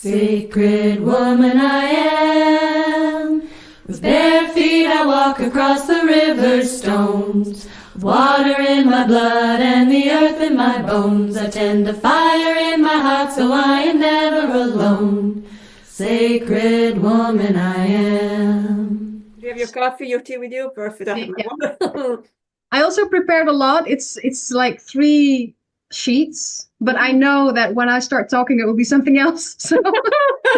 Sacred woman I am, with bare feet I walk across the river's stones. With water in my blood and the earth in my bones, I tend a fire in my heart so I am never alone. Sacred woman I am. Do you have your coffee, your tea with you? Perfect. I have my water. I also prepared a lot. It's like 3 sheets, but I know that when I start talking, it will be something else. So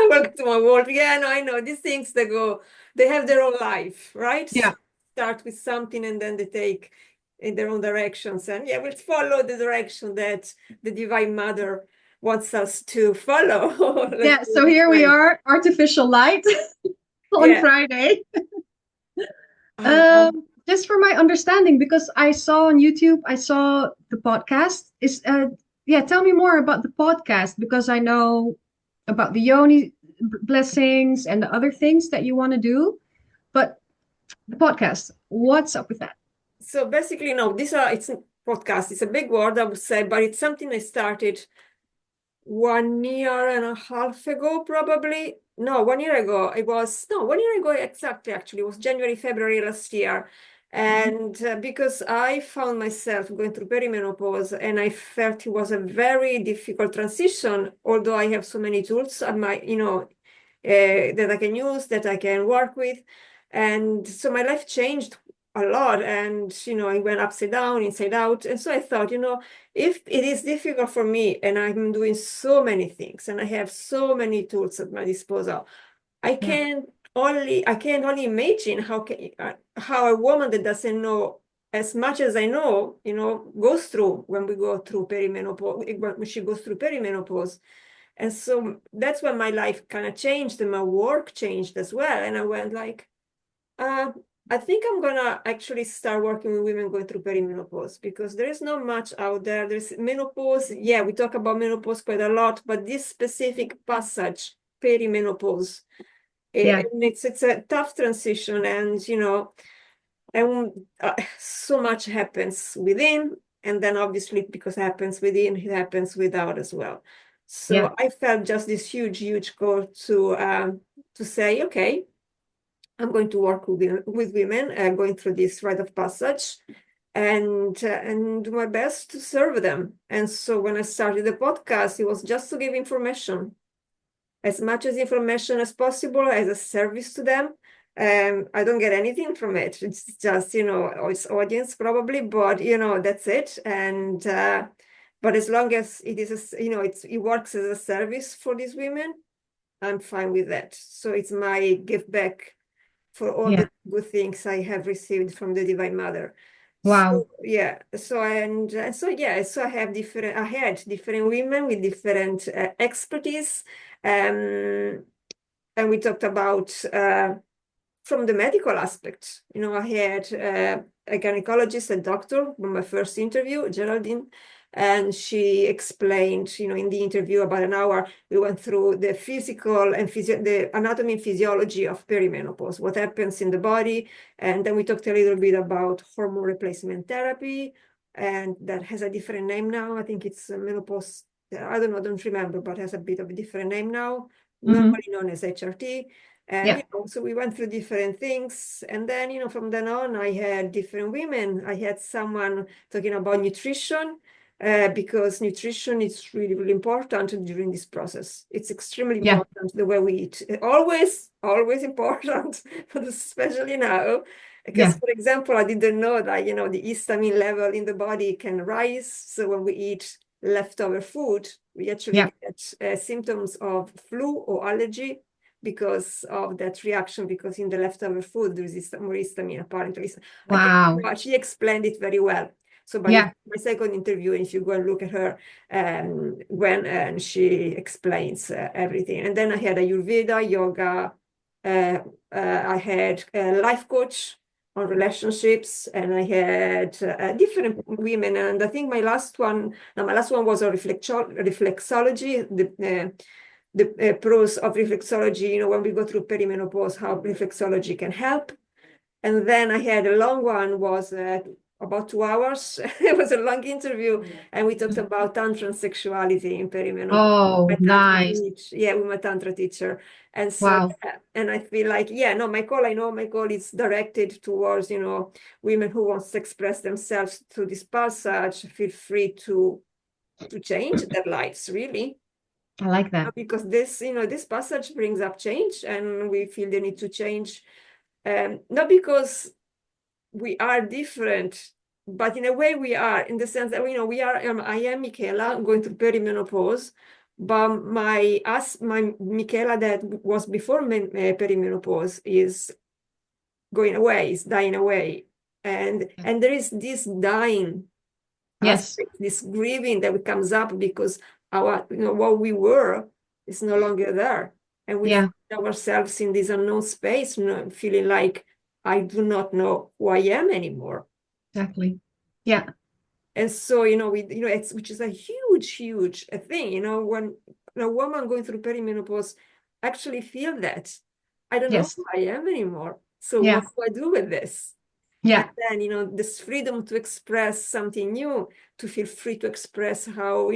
Welcome to my world. Yeah, no, I know these things. They have their own life, right? yeah, Start with something and then they take in their own directions. And yeah, we'll follow the direction that the Divine Mother wants us to follow. yeah. So here we are, artificial light on Friday. Just for my understanding, because I saw on YouTube, I saw the podcast. Tell me more about the podcast, because I know about the yoni blessings and the other things that you want to do, but the podcast, what's up with that? So basically, no, it's a podcast. It's a big word, I would say, but it's something I started 1.5 years ago, probably. No, 1 year ago. 1 year ago exactly, actually. It was January, February last year. And because I found myself going through perimenopause and I felt it was a very difficult transition, although I have so many tools at my, that I can use, that I can work with. And so my life changed a lot, and I went upside down, inside out. And so I thought, if it is difficult for me and I'm doing so many things and I have so many tools at my disposal, I can only imagine how a woman that doesn't know as much as I know, goes through when we go through perimenopause, when she goes through perimenopause. And so that's when my life kind of changed and my work changed as well. And I went like, I think I'm gonna actually start working with women going through perimenopause, because there is not much out there. There's menopause. Yeah, we talk about menopause quite a lot, but this specific passage, perimenopause, and it's a tough transition, and so much happens within, and then obviously because it happens within, it happens without as well. So I felt just this huge call to say, okay, I'm going to work with women going through this rite of passage, and do my best to serve them. And so when I started the podcast, it was just to give information, as much as information as possible, as a service to them. I don't get anything from it. It's just, it's audience probably, but that's it. And but as long as it is, it works as a service for these women, I'm fine with that. So it's my give back for all the good things I have received from the Divine Mother. Wow. So I had different women with different expertise, and we talked about from the medical aspect. I had a gynecologist, a doctor, from my first interview, Geraldine, and she explained, in the interview, about an hour, we went through the physical and the anatomy and physiology of perimenopause, what happens in the body. And then we talked a little bit about hormone replacement therapy, and that has a different name now. I think it's menopause. I don't remember, but has a bit of a different name now, normally known as HRT. And so we went through different things. And then, from then on, I had different women. I had someone talking about nutrition, because nutrition is really, really important during this process. It's extremely important, the way we eat. Always important, but especially now. Because, for example, I didn't know that, the histamine level in the body can rise. So when we eat leftover food, we actually get symptoms of flu or allergy because of that reaction, because in the leftover food, there is more histamine, apparently. Wow. She explained it very well. So by my second interview, if you go and look at her, when she explains everything. And then I had Ayurveda, yoga, I had a life coach on relationships, and I had different women. And I think my last one was on reflexology, the pros of reflexology, when we go through perimenopause, how reflexology can help. And then I had a long one, was about 2 hours. It was a long interview, and we talked about tantra and sexuality in perimenopause. Oh, nice. Yeah, with my tantra teacher. And so, Wow. and I feel like, yeah, no, I know my call is directed towards, women who want to express themselves through this passage. Feel free to change their lives, really. I like that. Because this passage brings up change, and we feel the need to change, not because we are different, but in a way we are, in the sense that we are. I am Michaela going through perimenopause, but my Michaela that was before perimenopause is going away, is dying away, and there is this dying Yes. aspect, this grieving that comes up because our what we were is no longer there, and we find ourselves in this unknown space, feeling like I do not know who I am anymore. Exactly. Yeah. And so which is a huge thing, when a woman going through perimenopause actually feel that I don't know who I am anymore. So what do I do with this? Yeah. And then, this freedom to express something new, to feel free to express how,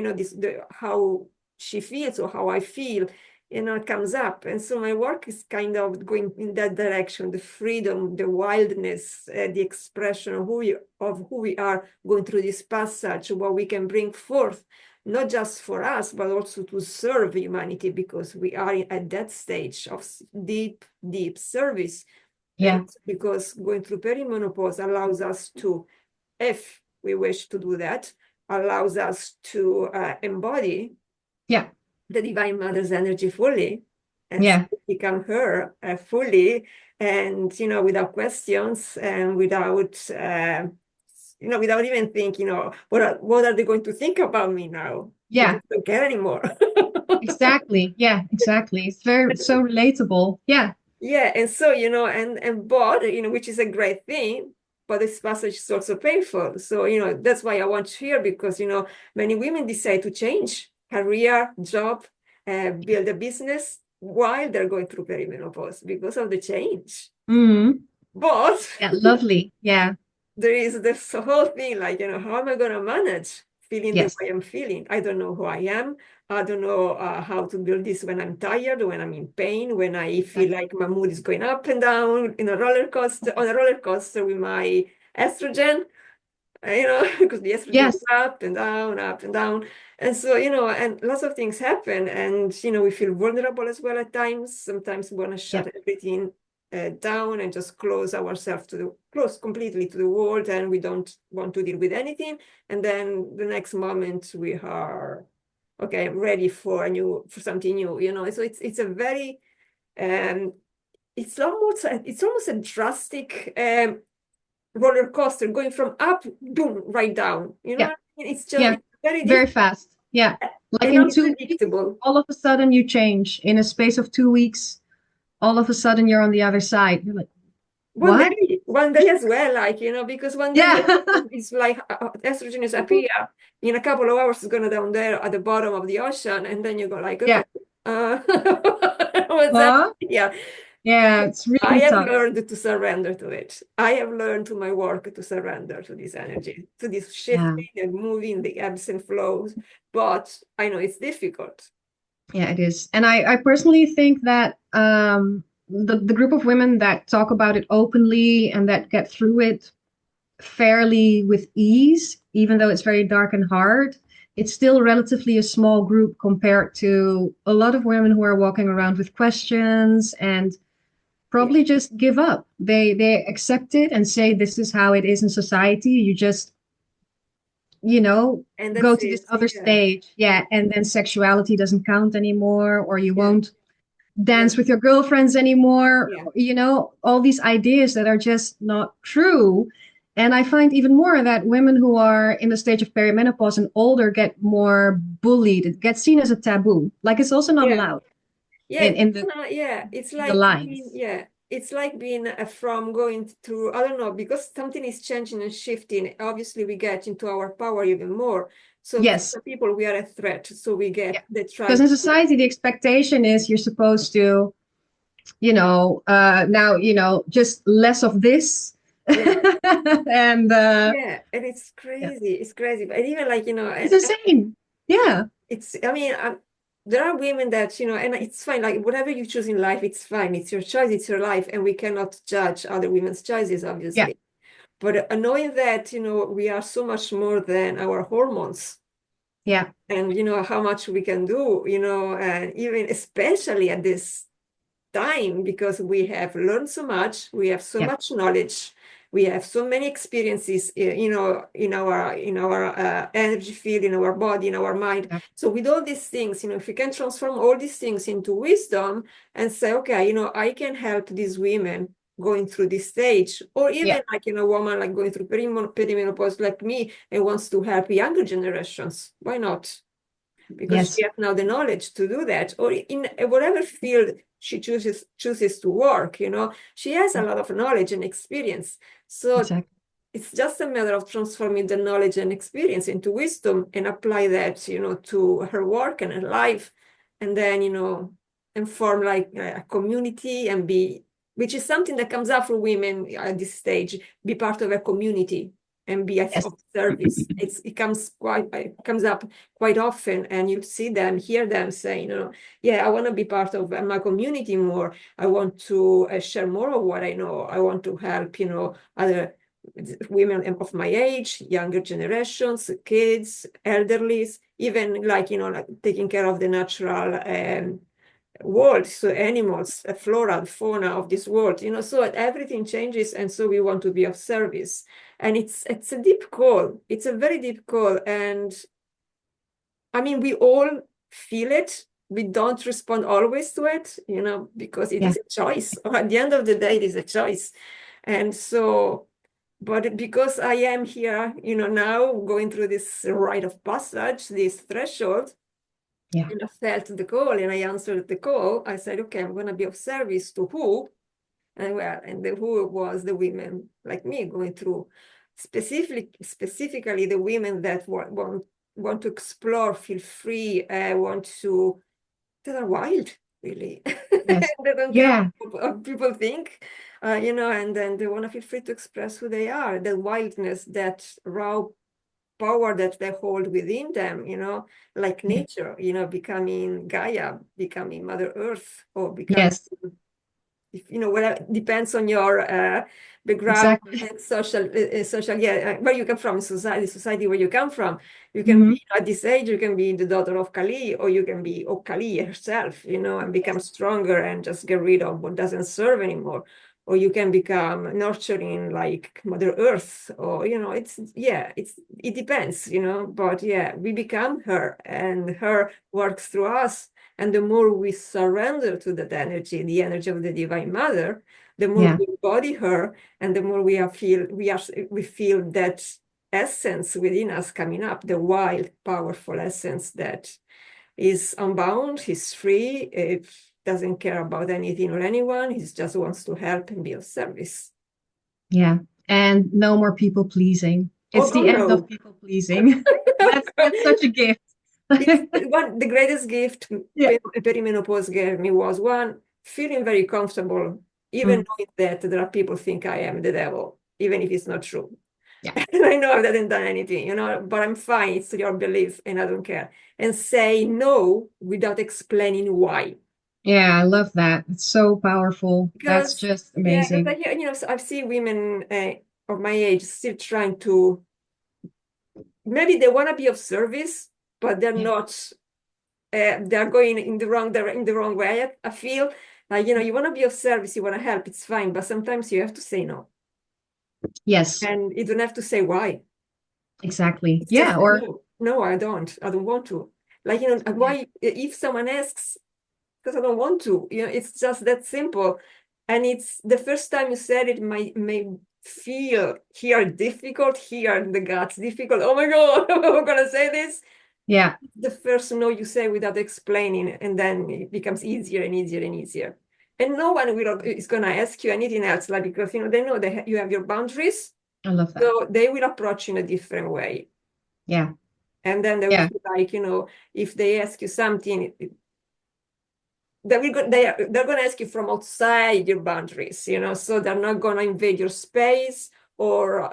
how she feels or how I feel, it comes up. And so my work is kind of going in that direction, the freedom, the wildness, the expression of who we are going through this passage, what we can bring forth, not just for us, but also to serve humanity, because we are at that stage of deep service. Yeah. And because going through perimenopause allows us to, if we wish to do that, allows us to embody the Divine Mother's energy fully, and become her fully, and without questions, and without without even thinking, what are they going to think about me now? Yeah. I just don't care anymore. Exactly. Yeah, exactly. It's so relatable. Yeah. Yeah, and so and but which is a great thing, but this passage is also painful. So that's why I want you here, because many women decide to change career, job, build a business while they're going through perimenopause because of the change. Mm-hmm. But Lovely. Yeah. there is this whole thing like, how am I going to manage feeling the way I'm feeling? I don't know who I am. I don't know how to build this when I'm tired, when I'm in pain, when I feel like my mood is going up and down on a roller coaster with my estrogen, because the estrogen is up and down, up and down. And so, and lots of things happen, and, we feel vulnerable as well at times. Sometimes we want to shut everything down and just close ourselves close completely to the world, and we don't want to deal with anything. And then the next moment we are ready for something new. So it's a very it's almost a drastic roller coaster, going from up, boom, right down. It's just very fast. Yeah, like in 2 weeks, all of a sudden you change. In a space of 2 weeks, all of a sudden you're on the other side. You're like, what? One day as well, like, because one day it's like estrogen is appear. In a couple of hours, it's gonna down there at the bottom of the ocean, and then you go like, okay, what's that? Yeah, it's really I have tough. learned to surrender to it. I have learned to my work to surrender to this energy, to this shifting and moving, the ebbs and flows. But I know it's difficult. Yeah, it is. And I personally think that the group of women that talk about it openly and that get through it fairly with ease, even though it's very dark and hard, it's still relatively a small group compared to a lot of women who are walking around with questions and probably just give up. They accept it and say this is how it is in society. You just go to this other stage. And then sexuality doesn't count anymore, or you won't dance with your girlfriends anymore. All these ideas that are just not true. And I find even more that women who are in the stage of perimenopause and older get more bullied. It gets seen as a taboo. Like it's also not allowed. It's like the lines. It's like being from going through, I don't know, because something is changing and shifting. Obviously, we get into our power even more. So for people, we are a threat. So we get the try. Because in society, the expectation is you're supposed to, now, just less of this, Yeah. And Yeah, and it's yeah, crazy. It's crazy. But even like, it's insane. Yeah, I mean, there are women that, and it's fine. Like whatever you choose in life, it's fine. It's your choice, it's your life, and we cannot judge other women's choices, yeah, obviously. But knowing that, we are so much more than our hormones yeah, and, how much we can do, and even especially at this time because we have learned so much, we have so yeah, much knowledge, we have so many experiences, in our energy field, in our body, in our mind. yeah, So with all these things, if we can transform all these things into wisdom and say, okay, I can help these women going through this stage, or yeah. even like a woman like going through perimenopause like me and wants to help younger generations, why not? Because she Yes, has now the knowledge to do that, or in whatever field she chooses to work, she has a yeah, lot of knowledge and experience. So exactly. it's just a matter of transforming the knowledge and experience into wisdom and apply that, to her work and her life, and then, and form like a community and which is something that comes up for women at this stage, be part of a community and be Yes, of service. It comes up quite often, and you see them, hear them saying, yeah, I want to be part of my community more. I want to share more of what I know. I want to help, other women of my age, younger generations, kids, elderlies, even like, like taking care of the natural world, so animals, the flora, the fauna of this world, so everything changes, and so we want to be of service. And it's a deep call. It's a very deep call, and I mean, we all feel it. We don't respond always to it, because it yeah, is a choice. At the end of the day, it is a choice. And so, but because I am here, now going through this rite of passage, this threshold, yeah, and I felt the call and I answered the call, I said, okay, I'm going to be of service to who? And the who was the women like me going through, specifically the women that want to explore, feel free, that are wild, really. yes, They don't care yeah, what people think, and then they want to feel free to express who they are, the wildness, that raw power that they hold within them, like yeah, nature, becoming Gaia, becoming Mother Earth, or becoming, yes, whatever, depends on your background exactly. and social, yeah, where you come from, society where you come from. You can Hmm. be at this age, you can be the daughter of Kali, or you can be Kali herself, and become stronger and just get rid of what doesn't serve anymore. Or you can become nurturing like Mother Earth, or it depends, but yeah, we become her, and her works through us. And the more we surrender to that energy, the energy of the Divine Mother, the more Yeah, we embody her, and the more we feel that essence within us coming up, the wild, powerful essence that is unbound, he's free, it doesn't care about anything or anyone, he just wants to help and be of service. yeah. And no more people pleasing. Oh, It's God, the end of no. people pleasing. That's such a gift. It's the greatest gift Yeah. perimenopause gave me was one, feeling very comfortable, even Mm, knowing that there are people think I am the devil, even if it's not true. yeah. And I know I haven't done anything, but I'm fine. It's your belief and I don't care. And say no without explaining why. Yeah, I love that. It's so powerful. That's Because, just yeah, because amazing. so I've seen women of my age still trying to, maybe they want to be of service, but they're Yeah. not they're going in the wrong way. I feel like, you want to be of service, you want to help, it's fine, but sometimes you have to say no, Yes, and you don't have to say why. exactly. It's just Yeah, a or no. No, I don't want to. Like, yeah. why, if someone asks, because I don't want to, it's just that simple. And it's the first time you said it may feel here difficult, here in the guts difficult. Oh my God, I'm gonna say this. Yeah, The first no you say without explaining, and then it becomes easier and easier and easier. And no one is gonna ask you anything else, like, because they know that you have your boundaries, I love that. so they will approach in a different way. Yeah. And then they will Yeah. feel like, if they ask you something, they're going to ask you from outside your boundaries, you know, so they're not going to invade your space or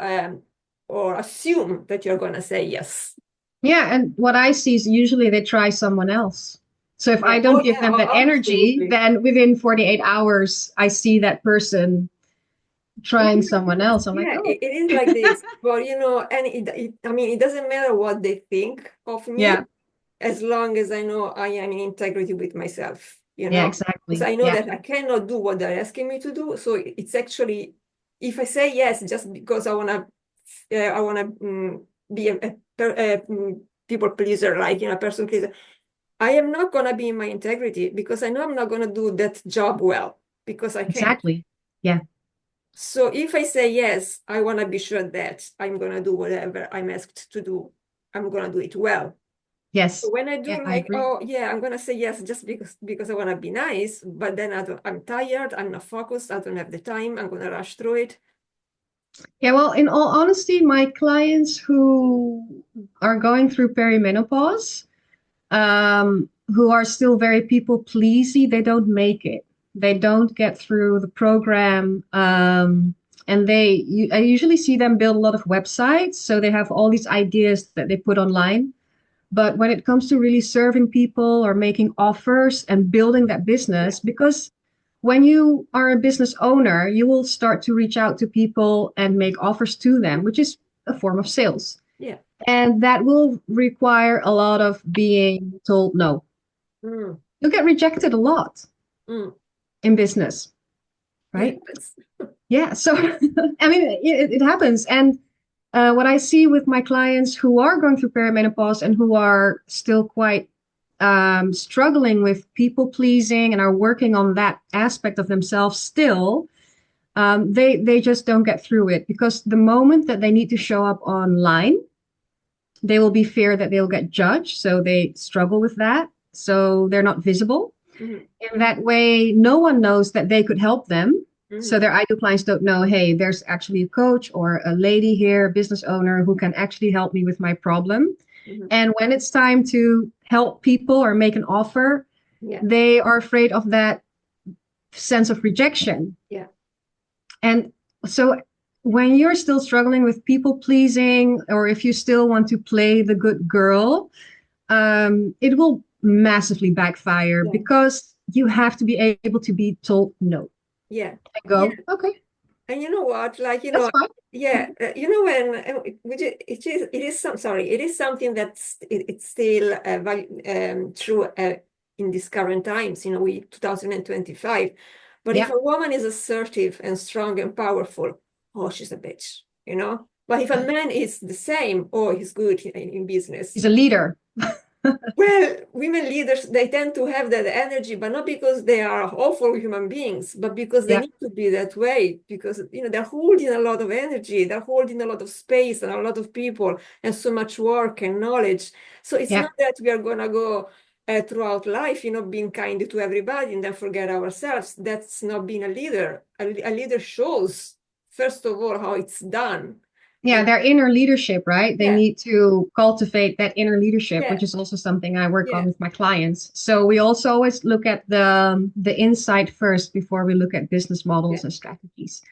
assume that you're going to say yes. Yeah, and what I see is usually they try someone else. So if I don't give them that energy, absolutely. then within 48 hours, I see that person trying someone else. I'm like, Yeah, oh, it is like this. But, you know, and I mean, it doesn't matter what they think of me, yeah, as long as I know I am in integrity with myself, you yeah, know. exactly. So I know Yeah, that I cannot do what they're asking me to do. So it's actually, if I say yes just because I wanna be a people pleaser, like, you know, a person pleaser, I am not gonna be in my integrity because I know I'm not gonna do that job well because I can't. exactly. Yeah, So if I say yes, I want to be sure that I'm going to do whatever I'm asked to do. I'm going to do it well. yes. So when I do Yeah, I like, agree. oh yeah, I'm going to say yes just because I want to be nice, but then I'm tired, I'm not focused, I don't have the time, I'm going to rush through it. Yeah, well, in all honesty, my clients who are going through perimenopause, who are still very people pleasy, they don't make it. They don't get through the program. And I usually see them build a lot of websites. So they have all these ideas that they put online. But when it comes to really serving people or making offers and building that business, because when you are a business owner, you will start to reach out to people and make offers to them, which is a form of sales. Yeah. And that will require a lot of being told no. Mm. You'll get rejected a lot in business, right? Yes. Yeah. So, I mean, it happens. And what I see with my clients who are going through perimenopause and who are still quite struggling with people pleasing and are working on that aspect of themselves still, they just don't get through it because the moment that they need to show up online, they will be fear that they'll get judged. So they struggle with that. So they're not visible. Mm-hmm. In that way, no one knows that they could help them. So their ideal clients don't know, hey, there's actually a coach or a lady here, a business owner who can actually help me with my problem. Mm-hmm. And when it's time to help people or make an offer, they are afraid of that sense of rejection. Yeah. And so when you're still struggling with people pleasing, or if you still want to play the good girl, it will massively backfire because you have to be able to be told no. Yeah. And go, okay. And you know what, like, you know, you know, when it is something that's it's still true in these current times, you know, 2025. But if a woman is assertive and strong and powerful, oh, she's a bitch, you know. But if a man is the same, oh, he's good in business. He's a leader. Well, women leaders, they tend to have that energy, but not because they are awful human beings, but because they need to be that way, because, you know, they're holding a lot of energy, they're holding a lot of space and a lot of people and so much work and knowledge. So it's not that we are going to go throughout life, you know, being kind to everybody and then forget ourselves. That's not being a leader. A leader shows, first of all, how it's done. Yeah, their inner leadership, right? They need to cultivate that inner leadership, which is also something I work on with my clients. So we also always look at the inside first before we look at business models and strategies.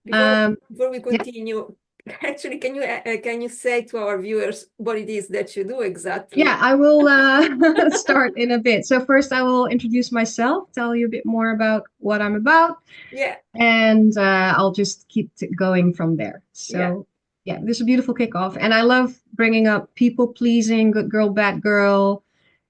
Before we continue, actually, can you say to our viewers what it is that you do exactly? Yeah, I will start in a bit. So first I will introduce myself, tell you a bit more about what I'm about. Yeah. And I'll just keep going from there. So yeah, this is a beautiful kickoff. And I love bringing up people pleasing, good girl, bad girl,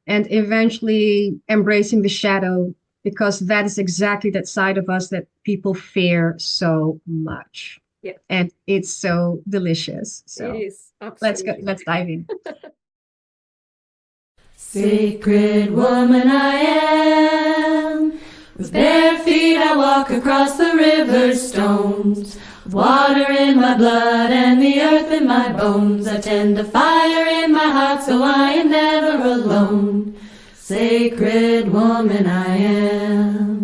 and eventually embracing the shadow, because that is exactly that side of us that people fear so much. Yeah. And it's so delicious. So it is. Absolutely. Let's dive in. Sacred woman I am, with bare feet I walk across the river's stones. With water in my blood and the earth in my bones, I tend a fire in my heart so I am never alone. Sacred woman I am.